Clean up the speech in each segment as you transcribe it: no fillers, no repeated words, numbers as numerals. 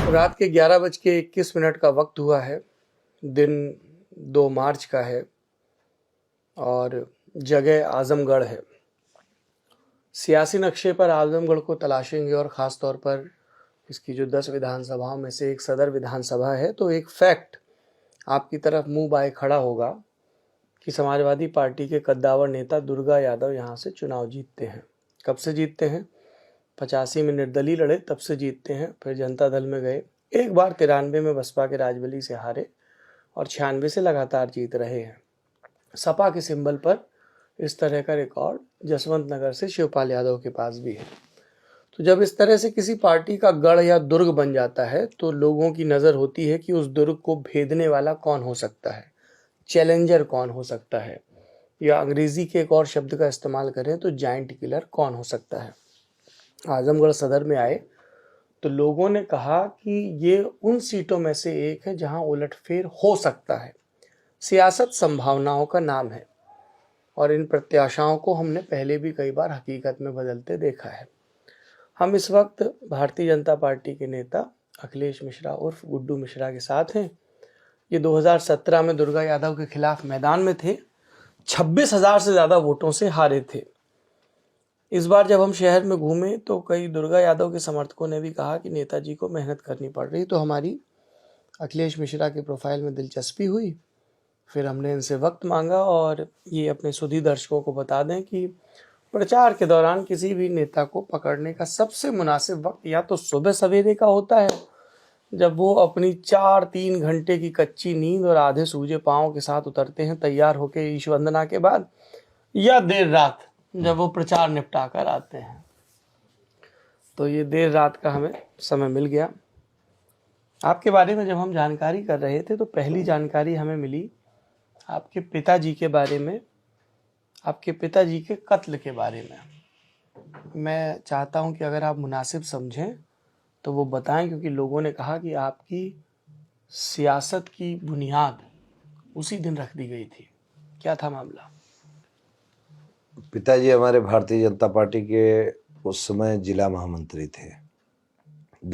रात के 11:21 का वक्त हुआ है। दिन 2 मार्च का है और जगह आजमगढ़ है। सियासी नक्शे पर आजमगढ़ को तलाशेंगे और ख़ास तौर पर इसकी जो 10 विधानसभाओं में से एक सदर विधानसभा है, तो एक फैक्ट आपकी तरफ मुंह बाए खड़ा होगा कि समाजवादी पार्टी के कद्दावर नेता दुर्गा यादव यहाँ से चुनाव जीतते हैं। कब से जीतते हैं? 85 में निर्दलीय लड़े, तब से जीतते हैं। फिर जनता दल में गए, एक बार 93 में बसपा के राजबली से हारे और 96 से लगातार जीत रहे हैं। सपा के सिंबल पर इस तरह का रिकॉर्ड जसवंत नगर से शिवपाल यादव के पास भी है। तो जब इस तरह से किसी पार्टी का गढ़ या दुर्ग बन जाता है तो लोगों की नज़र होती है कि उस दुर्ग को भेदने वाला कौन हो सकता है, चैलेंजर कौन हो सकता है, या अंग्रेजी के एक और शब्द का इस्तेमाल करें तो जायंट किलर कौन हो सकता है। आजमगढ़ सदर में आए तो लोगों ने कहा कि ये उन सीटों में से एक है जहां उलटफेर हो सकता है। सियासत संभावनाओं का नाम है और इन प्रत्याशाओं को हमने पहले भी कई बार हकीकत में बदलते देखा है। हम इस वक्त भारतीय जनता पार्टी के नेता अखिलेश मिश्रा उर्फ गुड्डू मिश्रा के साथ हैं। ये 2017 में दुर्गा यादव के खिलाफ मैदान में थे, 26,000 से ज़्यादा वोटों से हारे थे। इस बार जब हम शहर में घूमे तो कई दुर्गा यादव के समर्थकों ने भी कहा कि नेताजी को मेहनत करनी पड़ रही। तो हमारी अखिलेश मिश्रा के प्रोफाइल में दिलचस्पी हुई। फिर हमने इनसे वक्त मांगा और ये अपने सुधी दर्शकों को बता दें कि प्रचार के दौरान किसी भी नेता को पकड़ने का सबसे मुनासिब वक्त या तो सुबह सवेरे का होता है, जब वो अपनी 4-3 घंटे की कच्ची नींद और आधे सूजे पाँव के साथ उतरते हैं तैयार होकर ईश वंदना के बाद, या देर रात जब वो प्रचार निपटा कर आते हैं। तो ये देर रात का हमें समय मिल गया। आपके बारे में जब हम जानकारी कर रहे थे तो पहली जानकारी हमें मिली आपके पिताजी के बारे में, आपके पिताजी के कत्ल के बारे में। मैं चाहता हूं कि अगर आप मुनासिब समझें तो वो बताएं, क्योंकि लोगों ने कहा कि आपकी सियासत की बुनियाद उसी दिन रख दी गई थी। क्या था मामला? पिताजी हमारे भारतीय जनता पार्टी के उस समय जिला महामंत्री थे।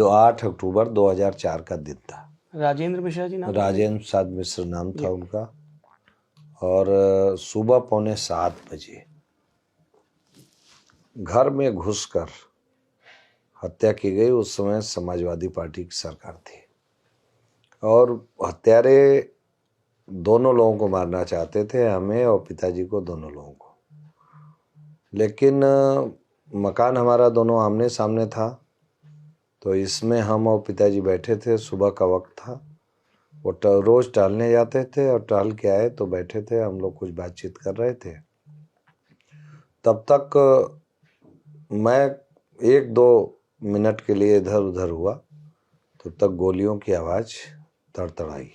8 अक्टूबर 2004 का दिन था। राजेंद्र मिश्रा जी नाम? राजेंद्र प्रसाद मिश्र नाम था उनका। और सुबह 6:45 बजे घर में घुसकर हत्या की गई। उस समय समाजवादी पार्टी की सरकार थी और हत्यारे दोनों लोगों को मारना चाहते थे, हमें और पिताजी को, दोनों लोगों को। लेकिन मकान हमारा दोनों आमने सामने था, तो इसमें हम और पिताजी बैठे थे। सुबह का वक्त था। वो रोज़ टहलने जाते थे और टहल के आए तो बैठे थे, हम लोग कुछ बातचीत कर रहे थे। तब तक मैं 1-2 मिनट के लिए इधर उधर हुआ, तब तक गोलियों की आवाज़ तड़तड़ाई।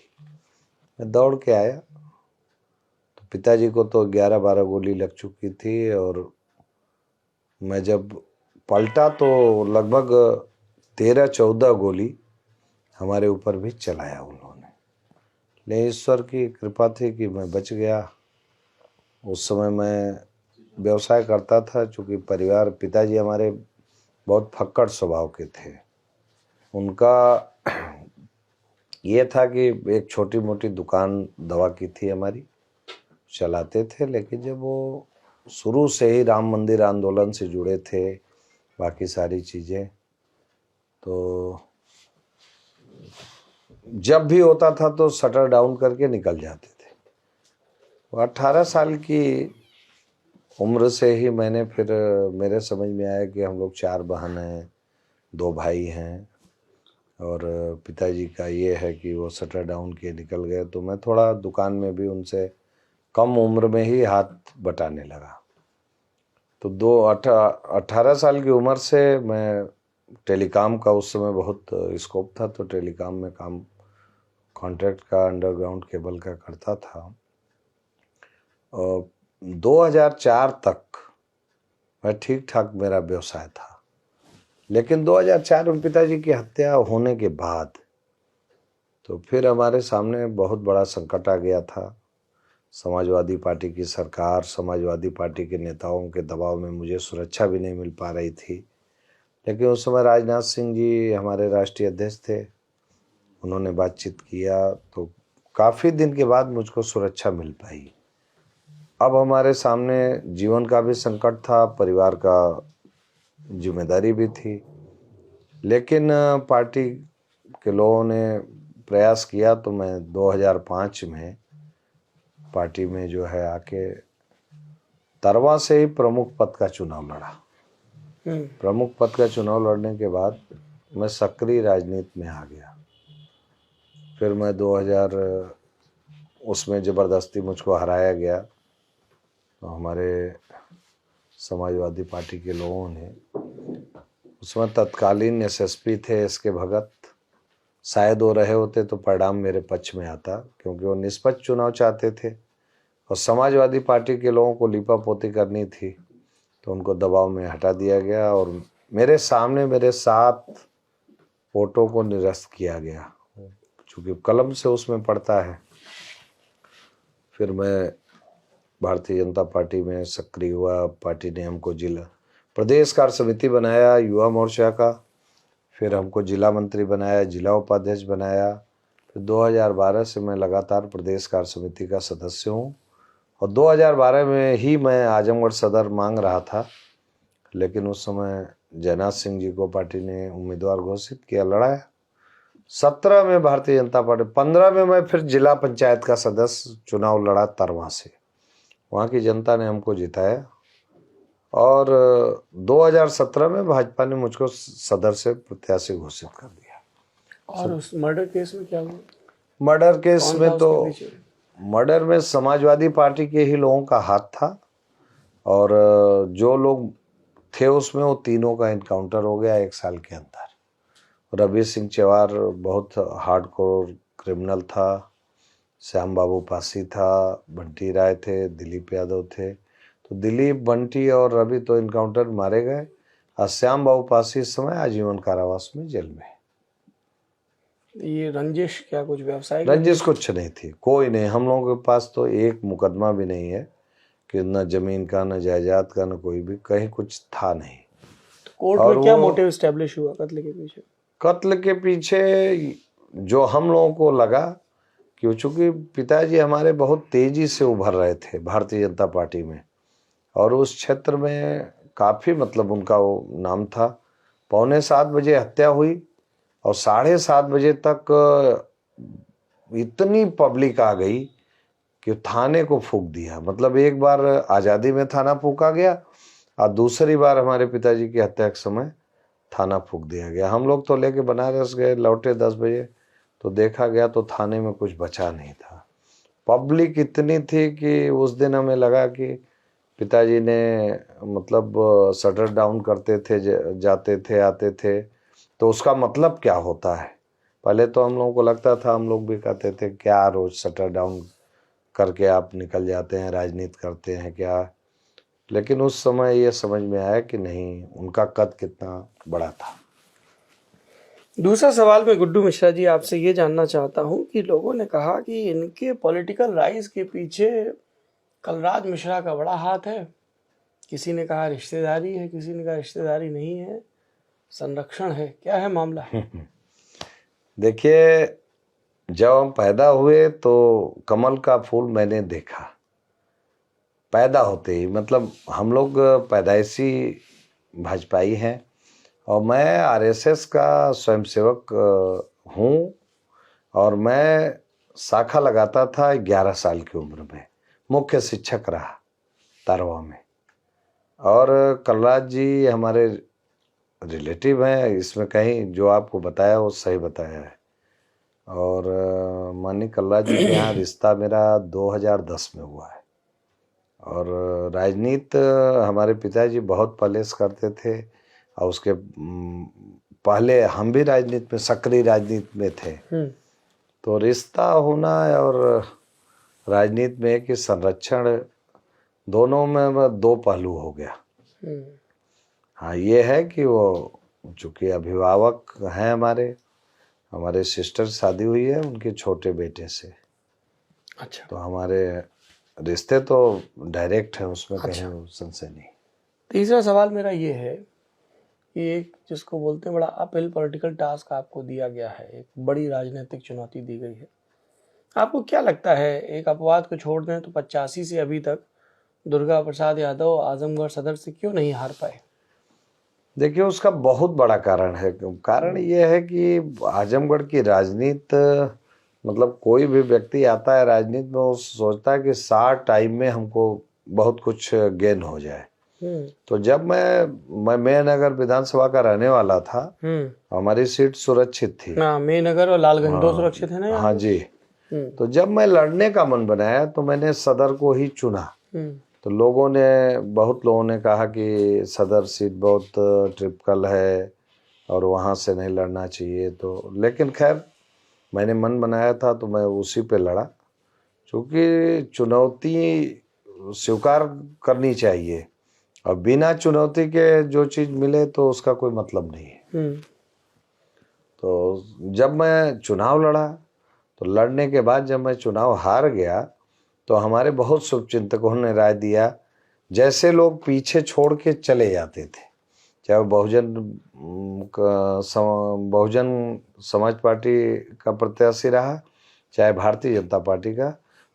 मैं दौड़ के आया तो पिताजी को तो 11-12 गोली लग चुकी थी और मैं जब पलटा तो लगभग 13-14 गोली हमारे ऊपर भी चलाया उन्होंने। लेकिन ईश्वर की कृपा थी कि मैं बच गया। उस समय मैं व्यवसाय करता था, चूँकि परिवार, पिताजी हमारे बहुत फक्कड़ स्वभाव के थे। उनका ये था कि एक छोटी मोटी दुकान दवा की थी हमारी, चलाते थे। लेकिन जब वो शुरू से ही राम मंदिर आंदोलन से जुड़े थे, बाकी सारी चीज़ें, तो जब भी होता था तो शटर डाउन करके निकल जाते थे। 18 साल की उम्र से ही मैंने फिर मेरे समझ में आया कि हम लोग 4 बहन हैं, 2 भाई हैं और पिताजी का ये है कि वो शटर डाउन किए निकल गए। तो मैं थोड़ा दुकान में भी उनसे कम उम्र में ही हाथ बटाने लगा। तो 18 साल की उम्र से मैं टेलीकॉम का उस समय बहुत स्कोप था, तो टेलीकॉम में काम, कॉन्ट्रैक्ट का, अंडरग्राउंड केबल का करता था। और 2004 तक मैं ठीक ठाक मेरा व्यवसाय था। लेकिन 2004 में पिताजी की हत्या होने के बाद तो फिर हमारे सामने बहुत बड़ा संकट आ गया था। समाजवादी पार्टी की सरकार, समाजवादी पार्टी के नेताओं के दबाव में मुझे सुरक्षा भी नहीं मिल पा रही थी। लेकिन उस समय राजनाथ सिंह जी हमारे राष्ट्रीय अध्यक्ष थे, उन्होंने बातचीत किया तो काफ़ी दिन के बाद मुझको सुरक्षा मिल पाई। अब हमारे सामने जीवन का भी संकट था, परिवार का जिम्मेदारी भी थी, लेकिन पार्टी के लोगों ने प्रयास किया तो मैं 2005 में पार्टी में जो है आके तरवा से ही प्रमुख पद का चुनाव लड़ा। प्रमुख पद का चुनाव लड़ने के बाद मैं सक्रिय राजनीति में आ गया। फिर मैं 2000 उसमें ज़बरदस्ती मुझको हराया गया, तो हमारे समाजवादी पार्टी के लोगों ने, उसमें तत्कालीन एसएसपी थे एसके भगत, शायद वो रहे होते तो परिणाम मेरे पक्ष में आता, क्योंकि वो निष्पक्ष चुनाव चाहते थे और समाजवादी पार्टी के लोगों को लीपापोती करनी थी, तो उनको दबाव में हटा दिया गया और मेरे सामने मेरे 7 वोटों को निरस्त किया गया, चूँकि कलम से उसमें पड़ता है। फिर मैं भारतीय जनता पार्टी में सक्रिय हुआ। पार्टी ने हमको जिला प्रदेश कार्य समिति बनाया युवा मोर्चा का, फिर हमको जिला मंत्री बनाया, जिला उपाध्यक्ष बनाया। फिर 2012 से मैं लगातार प्रदेश कार्य समिति का सदस्य हूँ और 2012 में ही मैं आजमगढ़ सदर मांग रहा था, लेकिन उस समय जयनाथ सिंह जी को पार्टी ने उम्मीदवार घोषित किया, लड़ाया। 17 में भारतीय जनता पार्टी, 15 में मैं फिर जिला पंचायत का सदस्य चुनाव लड़ा तरवा से, वहाँ की जनता ने हमको जिताया और 2017 में भाजपा ने मुझको सदर से प्रत्याशी घोषित कर दिया। और उस मर्डर केस में क्या हुआ? मर्डर केस कौन में था तो उसके पीछे? मर्डर में समाजवादी पार्टी के ही लोगों का हाथ था और जो लोग थे उसमें वो तीनों का इनकाउंटर हो गया 1 साल के अंदर। रवि सिंह चेवार बहुत हार्डकोर क्रिमिनल था, श्याम बाबू पासी था, बंटी राय थे, दिलीप यादव थे। तो दिलीप, बंटी और रवि तो इनकाउंटर मारे गए और श्याम बाबू पासी इस समय आजीवन कारावास में जेल में है। ये रंजिश क्या कुछ व्यवसाय? रंजिश कुछ नहीं थी, कोई नहीं। हम लोगों के पास तो एक मुकदमा भी नहीं है कि न जमीन का, न जायदाद का, न कोई भी कहीं कुछ था नहीं। कोर्ट में क्या मोटिव एस्टेब्लिश हुआ कत्ल के पीछे? कत्ल के पीछे जो हम लोगों को लगा कि चूँकि पिताजी हमारे बहुत तेजी से उभर रहे थे भारतीय जनता पार्टी में और उस क्षेत्र में काफ़ी मतलब उनका वो नाम था। 6:45 बजे हत्या हुई और 7:30 बजे तक इतनी पब्लिक आ गई कि थाने को फूंक दिया। मतलब एक बार आज़ादी में थाना फूंका गया और दूसरी बार हमारे पिताजी की हत्या के समय थाना फूंक दिया गया। हम लोग तो लेके बनारस गए, लौटे 10 बजे तो देखा गया तो थाने में कुछ बचा नहीं था। पब्लिक इतनी थी कि उस दिन हमें लगा कि पिताजी ने मतलब शटर डाउन करते थे, जाते थे, आते थे, तो उसका मतलब क्या होता है। पहले तो हम लोगों को लगता था, हम लोग भी कहते थे क्या रोज शटर डाउन करके आप निकल जाते हैं, राजनीति करते हैं क्या। लेकिन उस समय ये समझ में आया कि नहीं, उनका कद कितना बड़ा था। दूसरा सवाल मैं गुड्डू मिश्रा जी आपसे ये जानना चाहता हूँ कि लोगों ने कहा कि इनके पॉलिटिकल राइज के पीछे कलराज मिश्रा का बड़ा हाथ है। किसी ने कहा रिश्तेदारी है, किसी ने कहा रिश्तेदारी नहीं है, संरक्षण है। क्या है मामला? देखिए, जब हम पैदा हुए तो कमल का फूल मैंने देखा पैदा होते ही। मतलब हम लोग पैदाइशी भाजपाई हैं और मैं आरएसएस का स्वयंसेवक हूँ और मैं शाखा लगाता था 11 साल की उम्र में, मुख्य शिक्षक रहा तारवा में। और कलराज जी हमारे रिलेटिव हैं, इसमें कहीं जो आपको बताया वो सही बताया है। और माननीय कलराज जी के यहाँ रिश्ता मेरा 2010 में हुआ है। और राजनीति हमारे पिताजी बहुत पहले से करते थे और उसके पहले हम भी राजनीति में, सक्रिय राजनीति में थे। तो रिश्ता होना और राजनीति में कि संरक्षण, दोनों में 2 पहलू हो गया। हाँ, ये है कि वो चूँकि अभिभावक हैं हमारे सिस्टर शादी हुई है उनके छोटे बेटे से। अच्छा। तो हमारे रिश्ते तो डायरेक्ट है, उसमें कहीं संशय नहीं। तीसरा सवाल मेरा ये है कि एक जिसको बोलते हैं बड़ा अपहिल पॉलिटिकल टास्क आपको दिया गया है, एक बड़ी राजनीतिक चुनौती दी गई है। आपको क्या लगता है, एक अपवाद को छोड़ दें तो 85 से अभी तक दुर्गा प्रसाद यादव आजमगढ़ सदर से क्यों नहीं हार पाए? देखिए, उसका बहुत बड़ा कारण है। कारण ये है कि आजमगढ़ की राजनीति, मतलब कोई भी व्यक्ति आता है राजनीति में, वो सोचता है कि शॉर्ट टाइम में हमको बहुत कुछ गेन हो जाए। तो जब मैं मेनगर विधानसभा का रहने वाला था, हमारी सीट सुरक्षित थी। मेनगर और लालगंज दो सुरक्षित है ना? हाँ जी। तो जब मैं लड़ने का मन बनाया तो मैंने सदर को ही चुना। तो बहुत लोगों ने कहा कि सदर सीट बहुत ट्रिपिकल है और वहाँ से नहीं लड़ना चाहिए। तो लेकिन खैर, मैंने मन बनाया था तो मैं उसी पे लड़ा, क्योंकि चुनौती स्वीकार करनी चाहिए और बिना चुनौती के जो चीज़ मिले तो उसका कोई मतलब नहीं है। तो जब मैं चुनाव लड़ा, तो लड़ने के बाद जब मैं चुनाव हार गया तो हमारे बहुत शुभचिंतकों ने राय दिया, जैसे लोग पीछे छोड़ के चले जाते थे, चाहे वो बहुजन समाज पार्टी का प्रत्याशी रहा, चाहे भारतीय जनता पार्टी का,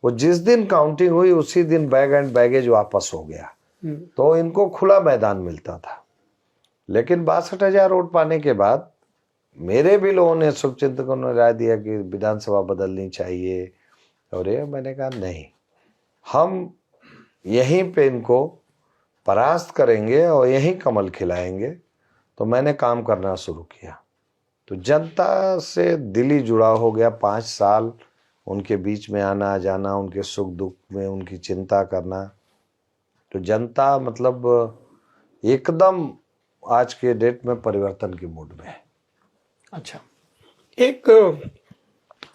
वो जिस दिन काउंटिंग हुई उसी दिन बैग एंड बैगेज वापस हो गया। तो इनको खुला मैदान मिलता था। लेकिन 62,000 वोट पाने के बाद मेरे भी लोगों ने, शुभचिंतकों ने राय दिया कि विधानसभा बदलनी चाहिए। और ये मैंने कहा नहीं, हम यहीं पे इनको परास्त करेंगे और यहीं कमल खिलाएंगे। तो मैंने काम करना शुरू किया। तो जनता से दिली जुड़ाव हो गया। 5 साल उनके बीच में आना जाना, उनके सुख दुख में उनकी चिंता करना। तो जनता मतलब एकदम आज के डेट में परिवर्तन के मूड में है। अच्छा, एक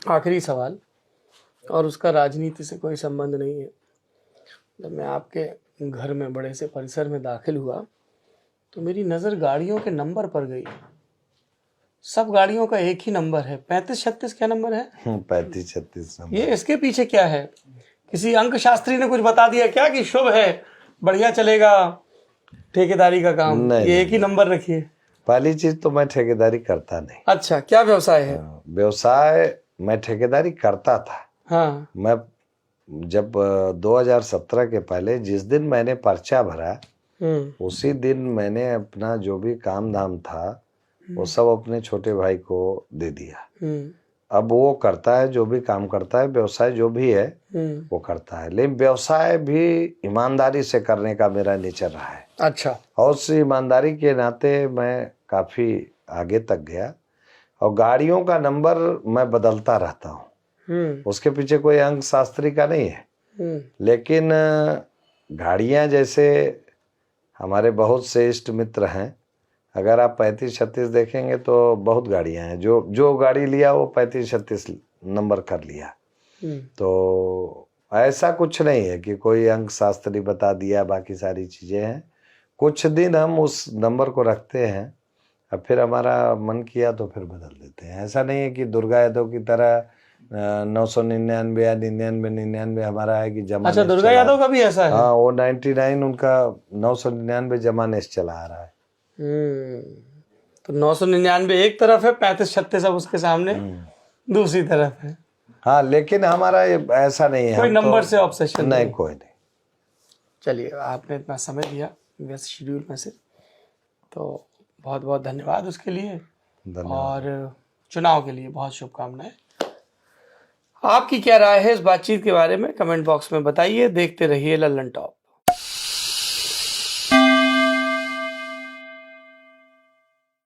आखिरी सवाल, और उसका राजनीति से कोई संबंध नहीं है। जब मैं आपके घर में बड़े से परिसर में दाखिल हुआ तो मेरी नज़र गाड़ियों के नंबर पर गई। सब गाड़ियों का एक ही नंबर है, 3536। क्या नंबर है? 3536 नंबर। ये इसके पीछे क्या है? किसी अंक शास्त्री ने कुछ बता दिया क्या कि शुभ है, बढ़िया चलेगा ठेकेदारी का काम? ये एक ही नंबर रखिए। पहली चीज तो मैं ठेकेदारी करता नहीं। अच्छा, क्या व्यवसाय है? व्यवसाय मैं ठेकेदारी करता था। हाँ। मैं जब 2017 के पहले जिस दिन मैंने पर्चा भरा, उसी दिन मैंने अपना जो भी काम धाम था वो सब अपने छोटे भाई को दे दिया। अब वो करता है जो भी काम करता है, व्यवसाय जो भी है वो करता है। लेकिन व्यवसाय भी ईमानदारी से करने का मेरा नेचर रहा है। अच्छा। और उस ईमानदारी के नाते मैं काफी आगे तक गया। और गाड़ियों का नंबर मैं बदलता रहता हूँ, उसके पीछे कोई अंक शास्त्री का नहीं है। लेकिन गाड़ियाँ, जैसे हमारे बहुत से इष्ट मित्र हैं, अगर आप 3536 देखेंगे तो बहुत गाड़ियाँ हैं। जो गाड़ी लिया वो 3536 नंबर कर लिया। तो ऐसा कुछ नहीं है कि कोई अंक शास्त्री बता दिया, बाकी सारी चीज़ें हैं। कुछ दिन हम उस नंबर को रखते हैं और फिर हमारा मन किया तो फिर बदल देते हैं। ऐसा नहीं है कि दुर्गा यादव की तरह 999 या 99 हमारा है कि जमा। अच्छा, दुर्गा यादव का भी ऐसा है? हाँ, वो 99 उनका 999 जमा नेस चला आ रहा है। तो 999 एक तरफ है, 3536 अब उसके सामने दूसरी तरफ है। हाँ, लेकिन हमारा ऐसा नहीं है, कोई नंबर से ऑब्सेशन नहीं, कोई नहीं। चलिए, आपने इतना समय दिया व्यस्त शेड्यूल में से, तो बहुत बहुत धन्यवाद उसके लिए। और चुनाव के लिए बहुत शुभकामनाएं। आपकी क्या राय है इस बातचीत के बारे में कमेंट बॉक्स में बताइए। देखते रहिए लल्लन टॉप।